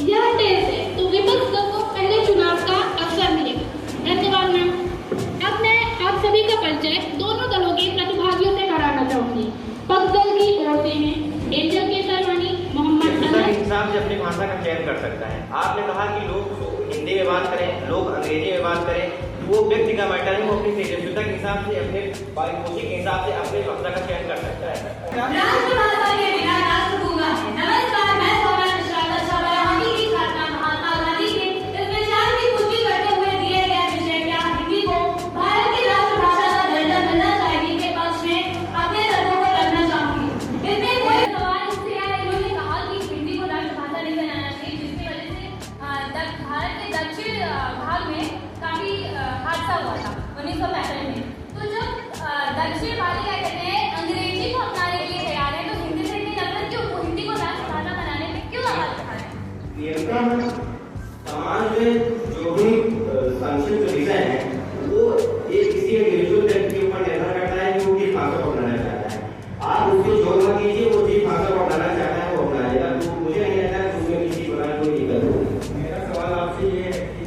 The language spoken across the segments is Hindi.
यह टेस्ट है तो विपक्ष दल को पहले चुनाव का अवसर मिलेगा। धन्यवाद मैम। अब मैं आप सभी का परिचय दोनों दलों के प्रतिभागियों से कराना चाहूंगी। पक्ष दल की ओर से हैं एंजल केसरवानी, मोहम्मद अनस। इंसान से अपनी भाषा का चयन कर सकता है। आपने कहा कि लोग हिंदी में बात करें, लोग अंग्रेजी में बात करें, वो व्यक्ति का मैटर है, वो अपनी तेजस्विता के हिसाब से, अपने खुशी के हिसाब से अपनी भाषा का चयन कर सकता है। राष्ट्रभाषा के बिना राष्ट्र गूंगा है। नमस्कार, मैं सौम्या मिश्रा दक्षाबराहानी की छात्रा महात्मा गांधी के इस विचार की पुष्टि करते हुए दिए गए विषय क्या हिंदी को भारत की राष्ट्रभाषा का दर्जा मिलना चाहिए के पक्ष में अपने तर्कों को रखना चाहूंगी। इसमें कोई सवाल इससे है, इन्होंने कहा कि हिंदी को राष्ट्रभाषा नहीं बनाना चाहिए, जिसकी वजह से भारत के दक्षिण भाग में काफी हादसा हुआ था 1965 में। तो जब दक्षिण वाले क्या कहते हैं अंग्रेजी को अपनाने के लिए तैयार है, तो हिंदी से इतनी नफरत क्यों? हिंदी को राष्ट्रभाषा बनाने में क्यों आवाज उठा रहे हैं? समाज में जो भी संक्षिप्त विषय है वो एक किसी इंडिविजुअल व्यक्ति के ऊपर निर्भर करता है कि वो किस भाषा को अपनाना चाहता है। आप उसको जो मत कीजिए, वो जिस भाषा को अपनाना चाहता है वो अपनाएगा। तो मुझे नहीं लगता है उसमें किसी प्रकार कोई दिक्कत होगी। मेरा सवाल आपसे ये है कि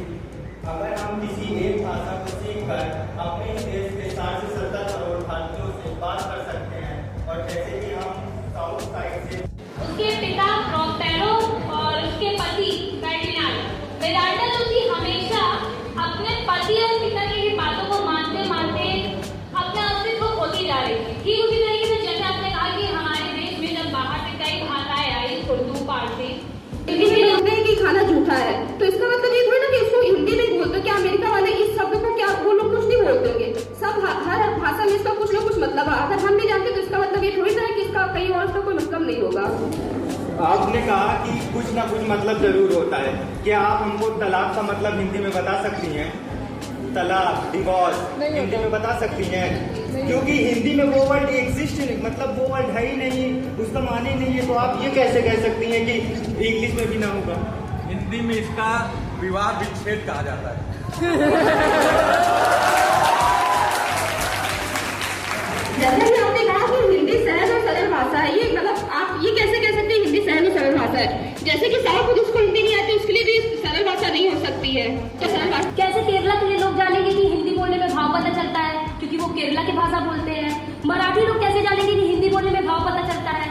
अगर हम किसी एक भाषा को सीखकर अपने देश के 60 से 70 करोड़ भारतीयों से बात कर सकते हैं, और जैसे कि हम साउथ साइड से उसके पिता प्रॉस्पेरो और उसके पति फर्डिनांड, वेदांता तुलसी हमेशा अपने पति और पिता की ही बातों को मानते मानते अपना अस्तित्व खोती जा रही थी। ठीक उसी तरीके से जैसे आपने कहा कि हमारे देश में जब बाहर से कई भाषाएं आई, उर्दू, फारसी, बोलते हैं कि खाना झूठा है, तो इसका मतलब ये थोड़ी ना कि इसको हिंदी में बोलते हो। क्या अमेरिका वाले इस शब्द को क्या वो लोग कुछ नहीं बोलते होंगे? सब हर भाषा में इसका कुछ ना कुछ मतलब है। अगर हम नहीं जानते तो इसका मतलब ये थोड़ी ना है कि इसका कहीं और इसका कोई मतलब नहीं होगा। आपने कहा कि कुछ ना कुछ मतलब जरूर होता है। क्या आप हमको तलाक का मतलब हिंदी में बता सकती हैं? तलाक, डिवोर्स हिंदी में बता सकती हैं? क्योंकि हिंदी में वो वर्ड एग्जिस्ट नहीं, मतलब वो वर्ड है ही नहीं, उसका माने नहीं है। तो आप ये कैसे कह सकती हैं कि इंग्लिश में भी ना होगा? हिंदी में इसका विवाह विच्छेद कहा जाता है। जैसे कि आपने कहा कि हिंदी सहज और सरल भाषा है, ये मतलब आप ये कैसे कह सकते हैं हिंदी सहज और सरल भाषा है? जैसे कि सारा खुद उसको हिंदी नहीं आती, उसके लिए भी सरल भाषा नहीं हो सकती है। तो सरल भाषा कैसे केरला के लोग जानेंगे कि हिंदी बोलने में भाव पता चलता है, क्योंकि वो केरला की भाषा बोलते हैं। मराठी लोग कैसे जानेंगे कि हिंदी बोलने में भाव पता चलता है?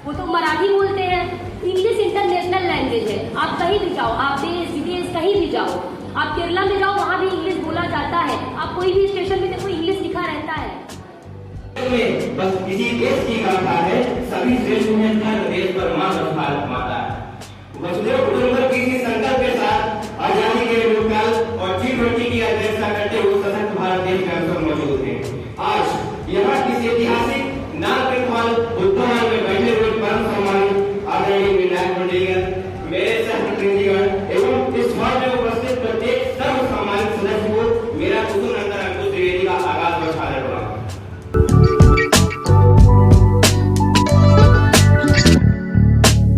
वो तो मराठी बोलते हैं। इंग्लिश इंटरनेशनल लैंग्वेज है, आप कहीं भी जाओ, आप देश विदेश कहीं भी जाओ, आप केरला में जाओ, वहाँ भी इंग्लिश बोला जाता है। आप कोई भी स्टेशन में देखो इंग्लिश लिखा रहता है। बस किसी देश की गाथा है, सभी देशों में धर्म देश पर भारत माता है। वसुधैव कुटुंबकम के संकल्प के साथ आजादी के लोकपाल और G20 की अध्यक्षता करते हुए सशक्त भारत देश में हम सब मौजूद हैं। आज यहाँ किस ऐतिहासिक